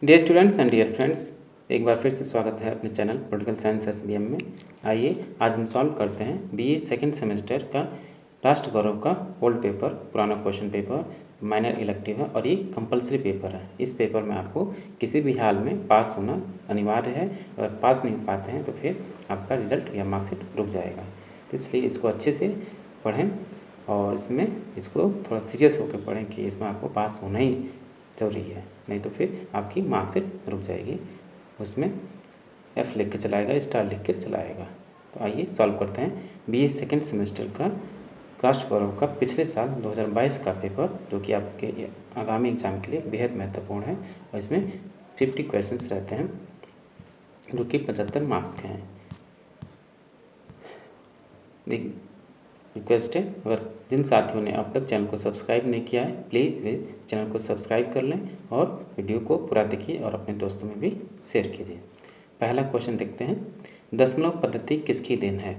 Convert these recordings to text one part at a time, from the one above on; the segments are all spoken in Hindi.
Dear students and dear friends, एक बार फिर से स्वागत है अपने चैनल पॉलिटिकल साइंस एसबीएम में। आइए आज हम सॉल्व करते हैं बीए सेकंड सेमेस्टर का राष्ट्र गौरव का ओल्ड पेपर, पुराना क्वेश्चन पेपर, माइनर इलेक्टिव है और ये कंपलसरी पेपर है। इस पेपर में आपको किसी भी हाल में पास होना अनिवार्य है। अगर पास नहीं पाते हैं तो फिर आपका रिजल्ट या मार्कशीट रुक जाएगा। इसलिए इसको अच्छे से पढ़ें और इसको थोड़ा सीरियस होकर पढ़ें कि इसमें आपको पास होना ही जरूरी है, नहीं तो फिर आपकी मार्कशीट रुक जाएगी। उसमें F लिख के चलाएगा, स्टार लिख के चलाएगा। तो आइए सॉल्व करते हैं बीए सेकेंड सेमेस्टर का राष्ट्र गौरव का पिछले साल 2022 का पेपर, जो कि आपके आगामी एग्जाम के लिए बेहद महत्वपूर्ण है। और इसमें 50 क्वेश्चंस रहते हैं जो कि 75 मार्क्स के हैं। रिक्वेस्ट है, अगर जिन साथियों ने अब तक चैनल को सब्सक्राइब नहीं किया है प्लीज़ वे चैनल को सब्सक्राइब कर लें और वीडियो को पूरा देखिए और अपने दोस्तों में भी शेयर कीजिए। पहला क्वेश्चन देखते हैं, दशमलव पद्धति किसकी देन है?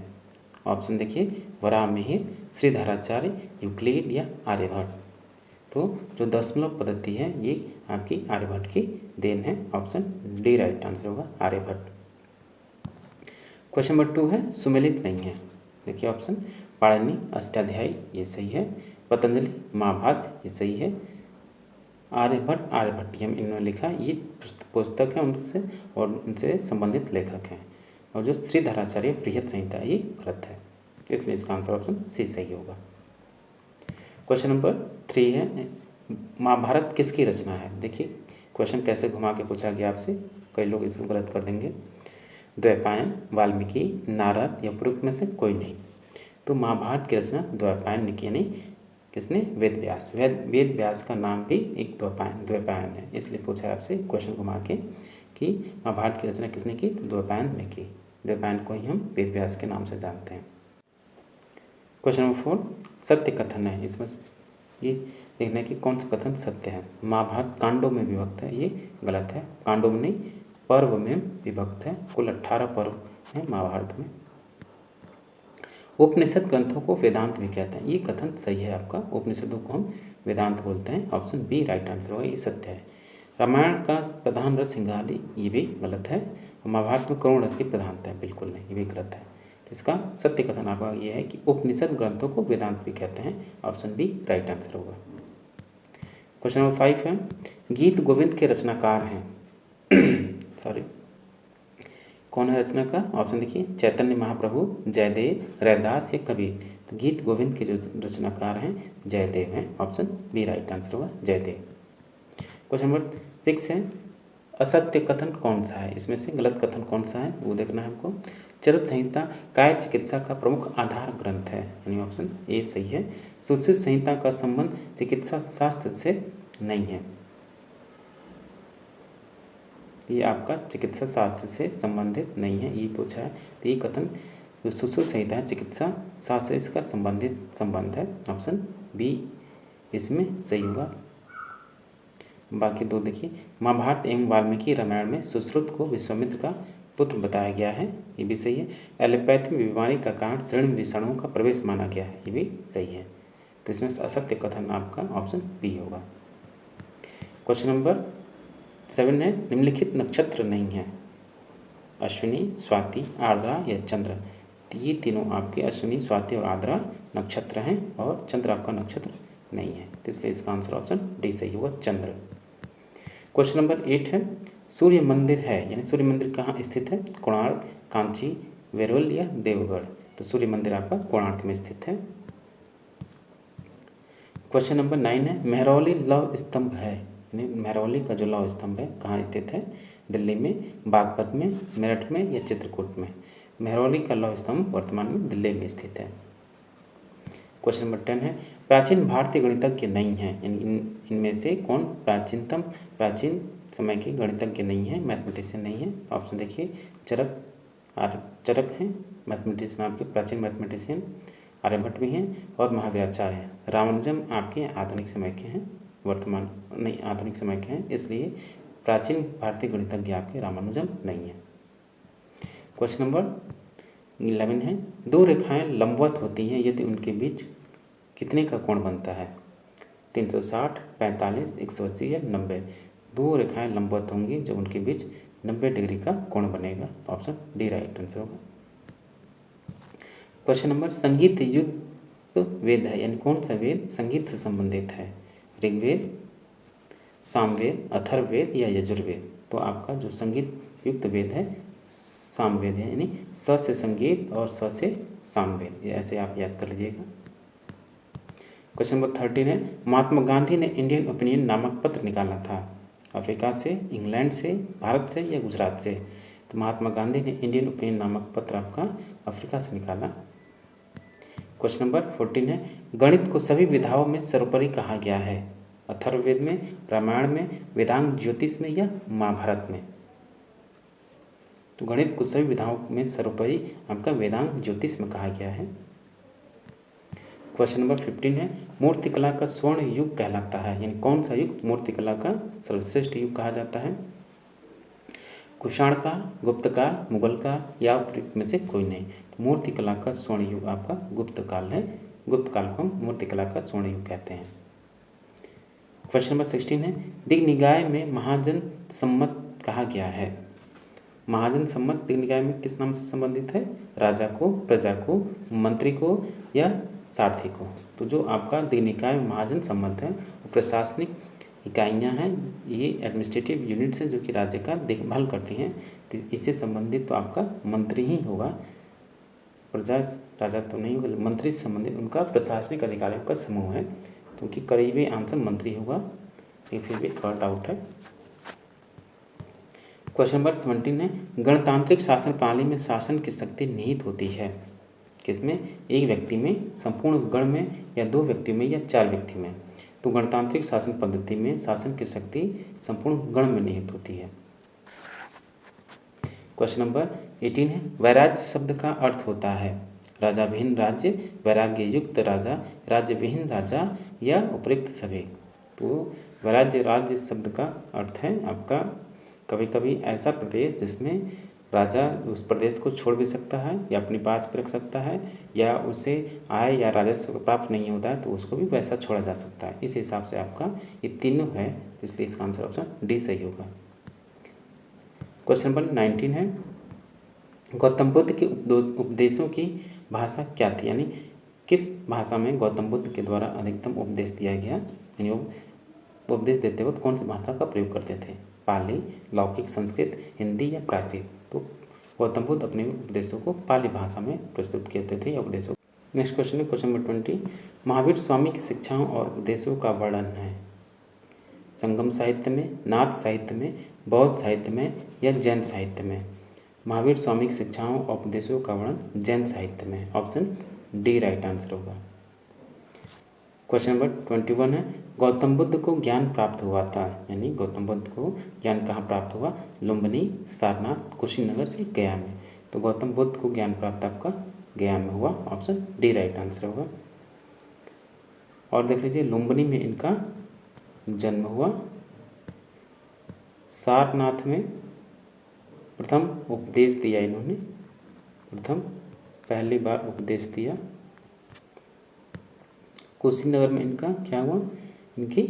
ऑप्शन देखिए, वराहमिहिर, श्रीधराचार्य, यूक्लिड या आर्यभट्ट। तो जो दशमलव पद्धति है ये आपकी आर्यभट्ट की देन है। ऑप्शन डी राइट आंसर होगा, आर्यभट्ट। क्वेश्चन नंबर 2 है, सुमेलित नहीं है। देखिए ऑप्शन, पाणिनि अष्टाध्यायी ये सही है, पतंजलि महाभाष्य ये सही है, आर्यभट्ट हम इन्होंने लिखा, ये पुस्तक है उनसे और उनसे संबंधित लेखक हैं। और जो श्रीधराचार्य बृहत संहिता ये गलत है, इसलिए इसका आंसर ऑप्शन सी सही होगा। क्वेश्चन नंबर 3 है, महाभारत किसकी रचना है? देखिए क्वेश्चन कैसे घुमा के पूछा गया आपसे, कई लोग इसको गलत कर देंगे। द्वैपायन, वाल्मीकि, नारद या पुरुष में से कोई नहीं। तो महाभारत की रचना द्वैपायन ने की, यानी किसने? वेद व्यास। वेद व्यास का नाम भी एक द्वैपायन है, इसलिए पूछा है आपसे क्वेश्चन घुमा के कि महाभारत की रचना किसने की? तो द्वैपायन ने की। द्वैपायन को ही हम वेद व्यास के नाम से जानते हैं। क्वेश्चन नंबर 4, सत्य कथन है। इसमें ये देखना है कि कौन सा कथन सत्य है। महाभारत कांडों में विभक्त है, ये गलत है। कांडों में नहीं, पर्व में विभक्त है। कुल 18 पर्व हैं महाभारत में। उपनिषद ग्रंथों को वेदांत भी कहते हैं, ये कथन सही है आपका। उपनिषदों को हम वेदांत बोलते हैं। ऑप्शन बी राइट आंसर होगा, ये सत्य है। रामायण का प्रधान रस सिंगाली, ये भी गलत है। महाभारत में करुण रस की प्रधानता है, बिल्कुल नहीं, ये भी गलत है। इसका सत्य कथन आपका ये है कि उपनिषद ग्रंथों को वेदांत भी कहते हैं। ऑप्शन बी राइट आंसर होगा। क्वेश्चन नंबर 5 है, गीत गोविंद के रचनाकार हैं सॉरी कौन है रचनाकार? ऑप्शन देखिए, चैतन्य महाप्रभु, जयदेव, रैदास या कबीर। तो गीत गोविंद के जो रचनाकार हैं जयदेव हैं। ऑप्शन बी राइट आंसर होगा, जयदेव। क्वेश्चन नंबर 6 है, असत्य कथन कौन सा है? इसमें से गलत कथन कौन सा है वो देखना है हमको। चरक संहिता काय चिकित्सा का प्रमुख आधार ग्रंथ है, यानी ऑप्शन ए सही है। सुश्रुत संहिता का संबंध चिकित्सा शास्त्र से नहीं है, ये आपका चिकित्सा शास्त्र से संबंधित नहीं है, ये पूछा है। तो ये कथन जो सुश्रुत संहिता है चिकित्सा शास्त्र से इसका संबंध है। ऑप्शन बी इसमें सही होगा। बाकी दो देखिए, महाभारत एवं वाल्मीकि रामायण में सुश्रुत को विश्वामित्र का पुत्र बताया गया है, ये भी सही है। एलोपैथी में बीमारी का कारण शरीर विषाणुओं का प्रवेश माना गया है, ये भी सही है। तो इसमें असत्य कथन आपका ऑप्शन बी होगा। क्वेश्चन नंबर 7 है, निम्नलिखित नक्षत्र नहीं है। अश्विनी, स्वाति, आर्द्रा या चंद्र। ये तीनों आपके अश्विनी, स्वाति और आर्द्रा नक्षत्र हैं और चंद्र आपका नक्षत्र नहीं है, तो इसलिए इसका आंसर ऑप्शन डी सही होगा, चंद्र। क्वेश्चन नंबर 8 है, सूर्य मंदिर है, यानी सूर्य मंदिर कहाँ स्थित है? कोणार्क, कांची, वेरुल या देवगढ़। तो सूर्य मंदिर आपका कोणार्क में स्थित है। क्वेश्चन नंबर 9 है, मेहरौली लौह स्तंभ है, यानी मेहरौली का जो लौह स्तंभ है कहाँ स्थित है? दिल्ली में, बागपत में, मेरठ में या चित्रकूट में। मेहरौली का लौह स्तंभ वर्तमान में दिल्ली में स्थित है। क्वेश्चन नंबर 10 है, प्राचीन भारतीय गणितज्ञ नहीं है, यानी इनमें से कौन प्राचीन समय के गणितज्ञ नहीं है, मैथमेटिशियन नहीं है। ऑप्शन देखिए, चरक हैं मैथमेटिशियन आपके, प्राचीन मैथमेटिशियन। आर्यभट्ट भी हैं और महावीराचार्य हैं। रामानुजम आपके आधुनिक समय के हैं, वर्तमान नहीं आधुनिक समय के हैं, इसलिए प्राचीन भारतीय गणितज्ञ आपके रामानुजम नहीं है। क्वेश्चन नंबर 11 है, दो रेखाएं लंबवत होती हैं यदि उनके बीच कितने का कोण बनता है? 360, 45, 180 या 90। दो रेखाएं लंबवत होंगी जब उनके बीच 90 डिग्री का कोण बनेगा। तो ऑप्शन डी राइट आंसर होगा। क्वेश्चन नंबर, संगीत युक्त वेद है, यानी कौन सा वेद संगीत से संबंधित है? ऋग्वेद, सामवेद, अथर्ववेद या यजुर्वेद? तो आपका जो संगीत युक्त वेद है सामवेद है, यानी स से संगीत और स से सामवेद, ये ऐसे आप याद कर लीजिएगा। क्वेश्चन नंबर 13 है, महात्मा गांधी ने इंडियन ओपिनियन नामक पत्र निकाला था अफ्रीका से, इंग्लैंड से, भारत से या गुजरात से? तो महात्मा गांधी ने इंडियन ओपिनियन नामक पत्र आपका अफ्रीका से निकाला। क्वेश्चन नंबर 14 है, गणित को सभी विधाओं में सर्वोपरि कहा गया है? अथर्ववेद में, रामायण में, वेदांग ज्योतिष में या महाभारत में? तो गणित को सभी विधाओं में सर्वोपरि आपका वेदांग ज्योतिष में कहा गया है। क्वेश्चन नंबर 15 है, मूर्तिकला का स्वर्ण युग कहलाता है, यानी कौन सा युग मूर्तिकला का सर्वश्रेष्ठ युग कहा जाता है? कुषाण काल, गुप्त काल, मुगल काल या उपयुक्त में से कोई नहीं? तो मूर्तिकला का स्वर्ण युग आपका गुप्त काल है। गुप्त काल को हम मूर्तिकला का स्वर्ण युग कहते हैं। क्वेश्चन नंबर 16 है, दिग्निकाय में महाजन सम्मत कहा गया है? महाजन सम्मत दिग्निकाय में किस नाम से संबंधित है? राजा को, प्रजा को, मंत्री को या सारथी को? तो जो आपका दिग्निकाय में महाजन सम्मत है वो प्रशासनिक इकाइयाँ हैं, ये एडमिनिस्ट्रेटिव यूनिट्स हैं जो कि राज्य का देखभाल करती हैं। तो इससे संबंधित तो आपका मंत्री ही होगा, प्रजा राजा तो नहीं होगा, मंत्री से संबंधित उनका प्रशासनिक अधिकारियों का समूह है, क्योंकि करीबी आंसर मंत्री होगा, ये फिर भी थोड़ा डाउट है। क्वेश्चन नंबर 17 है, गणतांत्रिक शासन प्रणाली में शासन की शक्ति निहित होती है किसमें? एक व्यक्ति में, संपूर्ण गण में या दो व्यक्तियों में या चार व्यक्ति में? तो गणतांत्रिक शासन पद्धति में शासन की शक्ति संपूर्ण गण में निहित होती है। क्वेश्चन नंबर 18 है, वैराज्य शब्द का अर्थ होता है? राजा विहीन राज्य, वैराग्य युक्त राजा, राज्य विहीन राजा या उपयुक्त सभी? तो वैराग्य राज्य शब्द का अर्थ है आपका कभी कभी ऐसा प्रदेश जिसमें राजा उस प्रदेश को छोड़ भी सकता है या अपने पास भी रख सकता है, या उसे आय या राजस्व प्राप्त नहीं होता है तो उसको भी वैसा छोड़ा जा सकता है। इस हिसाब से आपका ये तीनों है, इसलिए इसका आंसर ऑप्शन डी सही होगा। क्वेश्चन नंबर 19 है, गौतम बुद्ध के उपदेशों की भाषा क्या थी, यानी किस भाषा में गौतम बुद्ध के द्वारा अधिकतम उपदेश दिया गया? यानी उपदेश देते वक्त कौन सी भाषा का प्रयोग करते थे? पाली, लौकिक संस्कृत, हिंदी या प्राकृत? तो गौतम बुद्ध अपने उपदेशों को पाली भाषा में प्रस्तुत करते थे या उपदेशों। नेक्स्ट क्वेश्चन है क्वेश्चन नंबर 20, महावीर स्वामी की शिक्षाओं और उपदेशों का वर्णन है? संगम साहित्य में, नाथ साहित्य में, बौद्ध साहित्य में या जैन साहित्य में? महावीर स्वामी की शिक्षाओं और उपदेशों का वर्णन जैन साहित्य में, ऑप्शन डी राइट आंसर होगा। क्वेश्चन नंबर 21 है, गौतम बुद्ध को ज्ञान प्राप्त हुआ था, यानी गौतम बुद्ध को ज्ञान कहाँ प्राप्त हुआ? लुम्बिनी, सारनाथ, कुशीनगर या गया में? तो गौतम बुद्ध को ज्ञान प्राप्त आपका गया में हुआ, ऑप्शन डी राइट आंसर होगा। और देख लीजिए लुम्बिनी में इनका जन्म हुआ, सारनाथ में प्रथम उपदेश दिया इन्होंने, प्रथम पहली बार उपदेश दिया, कुशीनगर में इनका क्या हुआ? इनकी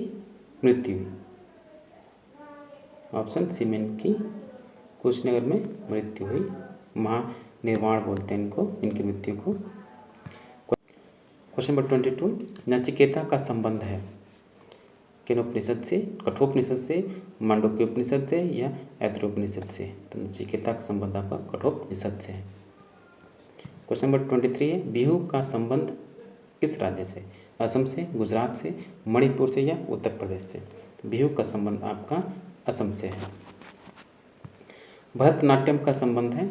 मृत्यु हुई, ऑप्शन सी में इनकी कुशीनगर में मृत्यु हुई, महानिर्वाण बोलते हैं इनको, इनकी मृत्यु को। क्वेश्चन नंबर 22, नचिकेता का संबंध है किन उपनिषद से? कठोपनिषद से, मांडुक्य उपनिषद से या ऐतरेयोपनिषद से? तो नचिकेता का संबंध आपका कठोपनिषद से है। क्वेश्चन नंबर 23 है, बिहू का संबंध किस राज्य से? असम से, गुजरात से, मणिपुर से या उत्तर प्रदेश से? तो बिहू का संबंध आपका असम से है। भरतनाट्यम का संबंध है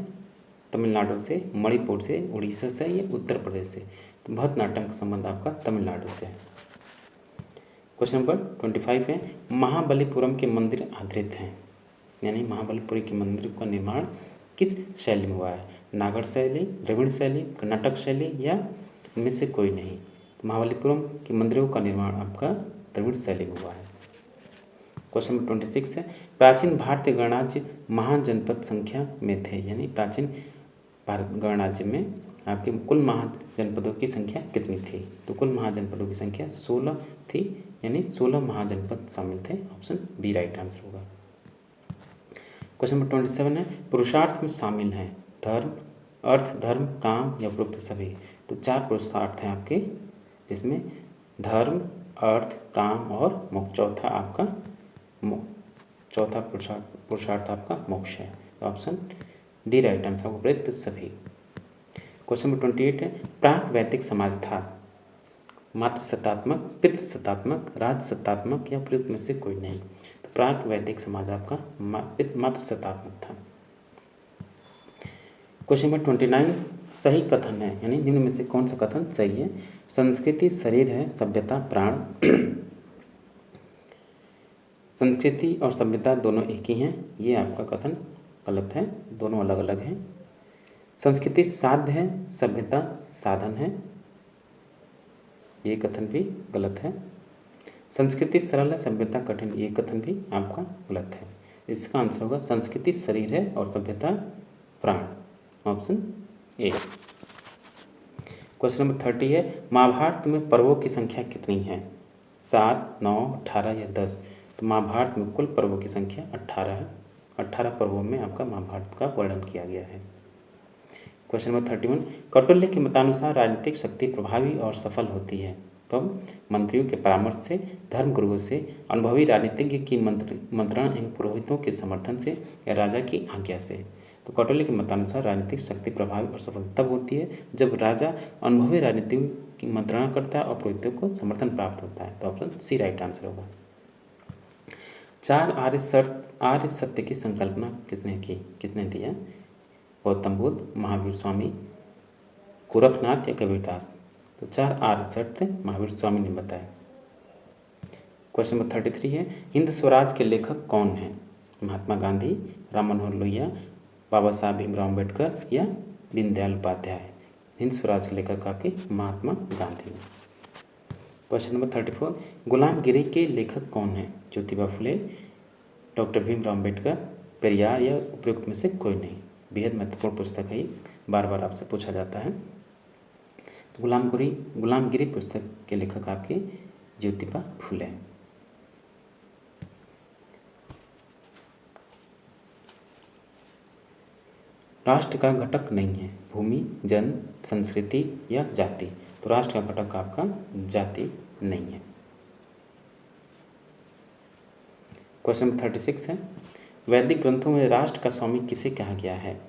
तमिलनाडु से, मणिपुर से, उड़ीसा से या उत्तर प्रदेश से? तो भरतनाट्यम का संबंध आपका तमिलनाडु से है। क्वेश्चन नंबर 25 है, महाबलीपुरम के मंदिर आधारित हैं, यानी महाबलीपुरम के मंदिर का निर्माण किस शैली में हुआ है? नागर शैली, द्रविड़ शैली, कर्नाटक शैली या इनमें से कोई नहीं? तो महाबलीपुरम के मंदिरों का निर्माण आपका द्रविड़ शैली में हुआ है। क्वेश्चन नंबर 26 है, प्राचीन भारतीय गणराज्य महाजनपद संख्या में थे, यानी प्राचीन भारत गणराज्य में आपके कुल महाजनपदों की संख्या कितनी थी? तो कुल महाजनपदों की संख्या 16 थी, यानी 16 महाजनपद शामिल थे। ऑप्शन बी राइट आंसर होगा। क्वेश्चन नंबर 27 है, पुरुषार्थ में शामिल हैं धर्म, अर्थ, धर्म, काम या उपरोक्त सभी। तो 4 पुरुषार्थ हैं आपके, जिसमें धर्म, अर्थ, काम और मोक्ष। चौथा पुरुषार्थ आपका मोक्ष है। तो ऑप्शन डी राइट आंसर होगा, उपरोक्त सभी। क्वेश्चन नंबर 28 है, प्राक वैदिक समाज था मात्र सत्तात्मक, पितृ सत्तात्मक, राज सत्तात्मक या प्रयुक्त में से कोई नहीं। तो प्राक वैदिक समाज आपका मात्र सत्तात्मक था। क्वेश्चन नंबर 29, सही कथन है, यानी निम्न में से कौन सा कथन सही है? संस्कृति शरीर है, सभ्यता प्राण। संस्कृति और सभ्यता दोनों एक ही हैं, ये आपका कथन गलत है, दोनों अलग अलग हैं। संस्कृति साध्य है, सभ्यता साधन है, ये कथन भी गलत है। संस्कृति सरल है, सभ्यता कठिन, ये कथन भी आपका गलत है। इसका आंसर होगा संस्कृति शरीर है और सभ्यता प्राण, ऑप्शन ए। क्वेश्चन नंबर 30 है, महाभारत में पर्वों की संख्या कितनी है? 7, 9, 18 या 10। तो महाभारत में कुल पर्वों की संख्या 18 है। 18 पर्वों में आपका महाभारत का वर्णन किया गया है। क्वेश्चन नंबर 31, कौटिल्य के मतानुसार राजनीतिक शक्ति प्रभावी और सफल होती है कब? मंत्रियों के परामर्श से, धर्म गुरुओं से, अनुभवी राजनीतिज्ञ की मंत्रणा एवं पुरोहितों के समर्थन से या राजा की आज्ञा से। तो कौटिल्य के मतानुसार राजनीतिक शक्ति प्रभावी और सफल तब होती है जब राजा अनुभवी राजनीतिज्ञ की मंत्रणा करता है और पुरोहितों को समर्थन प्राप्त होता है। तो ऑप्शन सी राइट आंसर होगा। 4 आर्य सत्य की संकल्पना किसने दी है? गौतम बुद्ध, महावीर स्वामी, गोरखनाथ या कबीरदास। तो 4 आर्य सत्य महावीर स्वामी ने बताया। क्वेश्चन नंबर 33 है, हिंद स्वराज के लेखक कौन हैं? महात्मा गांधी, राम मनोहर लोहिया, बाबा साहब भीमराव अम्बेडकर या दीनदयाल उपाध्याय। हिंद स्वराज के लेखक आपके महात्मा गांधी। क्वेश्चन नंबर 34, गुलामगिरी के लेखक कौन हैं? ज्योतिबा फुले, डॉक्टर भीमराव अम्बेडकर, पेरियार या उपयुक्त में से कोई नहीं। बेहद महत्वपूर्ण पुस्तक है, बार बार आपसे पूछा जाता है। तो गुलामगिरी पुस्तक के लेखक आपके ज्योतिबा फुले। राष्ट्र का घटक नहीं है भूमि, जन, संस्कृति या जाति। तो राष्ट्र का घटक आपका जाति नहीं है। क्वेश्चन नंबर 36 है, वैदिक ग्रंथों में राष्ट्र का स्वामी किसे कहा गया है?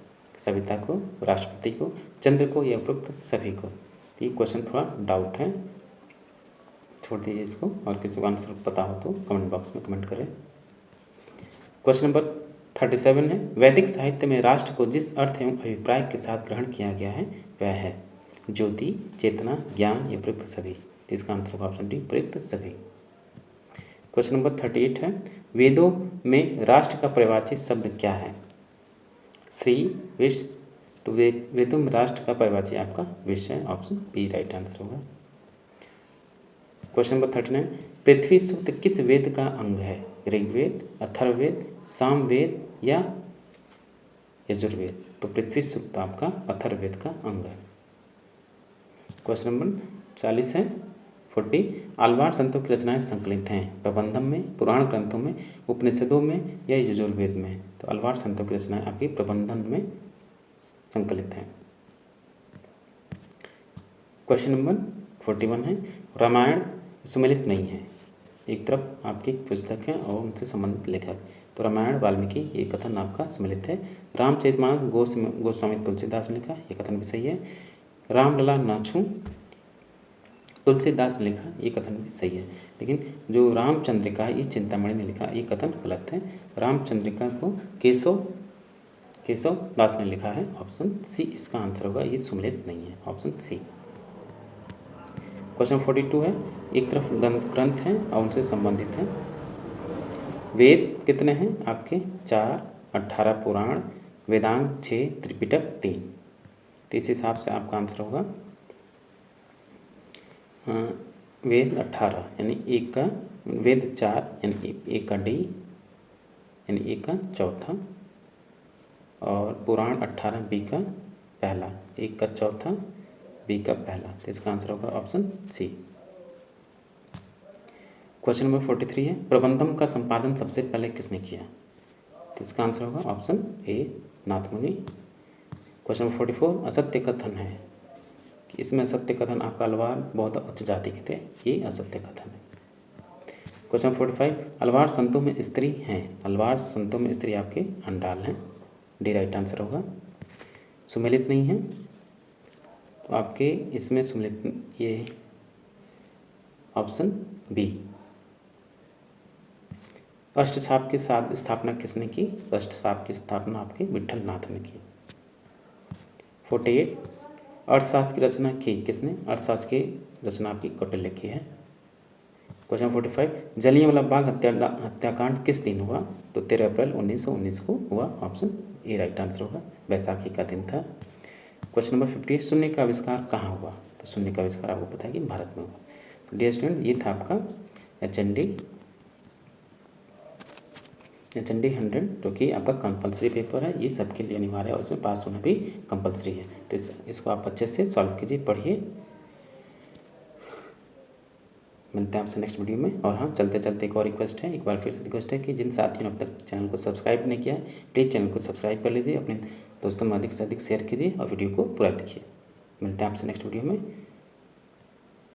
सविता को, राष्ट्रपति को, चंद्र को या उपरोक्त सभी को। ये क्वेश्चन थोड़ा डाउट है, छोड़ दीजिए इसको, और किसी को आंसर पता हो तो कमेंट बॉक्स में कमेंट करें। क्वेश्चन नंबर 37 है, वैदिक साहित्य में राष्ट्र को जिस अर्थ एवं अभिप्राय के साथ ग्रहण किया गया है वह है ज्योति, चेतना, ज्ञान या उपरोक्त सभी। इसका आंसर होगा ऑप्शन डी, उपरोक्त सभी। क्वेश्चन नंबर 38 है, वेदों में राष्ट्र का पर्यायवाची शब्द क्या है? श्री, विश्व। तो वेदों में राष्ट्र का पर्यायवाची आपका विश्व है, ऑप्शन बी राइट आंसर होगा। क्वेश्चन नंबर 39, पृथ्वी सूक्त किस वेद का अंग है? ऋग्वेद, अथर्ववेद, सामवेद या यजुर्वेद। तो पृथ्वी सूक्त आपका अथर्ववेद का अंग है। क्वेश्चन नंबर 40 है, 40, आलवार संतों की रचनाएं संकलित हैं प्रबंधम में, पुराण ग्रंथों में, उपनिषदों में या यजुर्वेद में। तो आलवार संतों की रचनाएं आपकी प्रबंधन में संकलित हैं। क्वेश्चन नंबर 41 है, रामायण सुमेलित नहीं है। एक तरफ आपकी पुस्तक है और उनसे संबंधित लेखक। तो रामायण वाल्मीकि, ये कथन आपका सुमेलित है। रामचरितमानस गोस्वामी तुलसीदास ने लिखा, ये कथन भी सही है। रामलला नाछू तुलसीदास ने लिखा, ये कथन भी सही है। लेकिन जो रामचंद्रिका है ये चिंतामणि ने लिखा, ये कथन गलत है। रामचंद्रिका को केशव दास ने लिखा है, ऑप्शन सी इसका आंसर होगा, ये सुमेलित नहीं है, ऑप्शन सी। क्वेश्चन 42 है, एक तरफ ग्रंथ हैं और उनसे संबंधित हैं। वेद कितने हैं आपके? 4, 18 पुराण, वेदांग 6, त्रिपिटक 3। तो इस हिसाब से आपका आंसर होगा वेद 18 यानी एक का, वेद 4 यानी एक का डी यानी एक का चौथा, और पुराण 18 बी का पहला, ए का चौथा, बी का पहला, तो इसका आंसर होगा ऑप्शन सी। क्वेश्चन नंबर 43 है, प्रबंधम का संपादन सबसे पहले किसने किया? तो इसका आंसर होगा ऑप्शन ए, नाथमुनि। क्वेश्चन नंबर 44, असत्य कथन है कि इसमें असत्य कथन आपका अलवार बहुत उच्च जाति के थे, ये असत्य कथन है। क्वेश्चन नंबर 45, अलवार संतों में स्त्री हैं, अलवार संतों में स्त्री आपके अंडाल हैं, डी राइट आंसर होगा। सुमेलित नहीं है तो आपके इसमें सुमेलित, ये ऑप्शन बी। अष्टसाप की स्थापना किसने की? अष्टसाप की स्थापना आपके विठल नाथ ने की। 48, अर्थशास्त्र की रचना की किसने? अर्थशास्त्र की रचना आपकी कौटिल्य की है। क्वेश्चन 45, जलियांवाला बाग हत्याकांड किस दिन हुआ? तो 13 अप्रैल 1919 को हुआ, ऑप्शन ए राइट आंसर होगा, बैसाखी का दिन था। क्वेश्चन नंबर 50, शून्य का आविष्कार कहाँ हुआ? तो शून्य का आविष्कार आपको पता है कि भारत में हुआ। तो डियर स्टूडेंट, ये था आपका HND 100, जो कि आपका कंपलसरी पेपर है, ये सबके लिए अनिवार्य है और इसमें पास होना भी कंपलसरी है। तो इसको आप अच्छे से सॉल्व कीजिए, पढ़िए। मिलते हैं आपसे नेक्स्ट वीडियो में। और हाँ, चलते चलते एक और रिक्वेस्ट है, एक बार फिर से रिक्वेस्ट है कि जिन साथियों ने अब तक चैनल को सब्सक्राइब नहीं किया है, प्लीज़ चैनल को सब्सक्राइब कर लीजिए, अपने दोस्तों में अधिक से अधिक शेयर कीजिए और वीडियो को पूरा देखिए। मिलते हैं आपसे नेक्स्ट वीडियो में।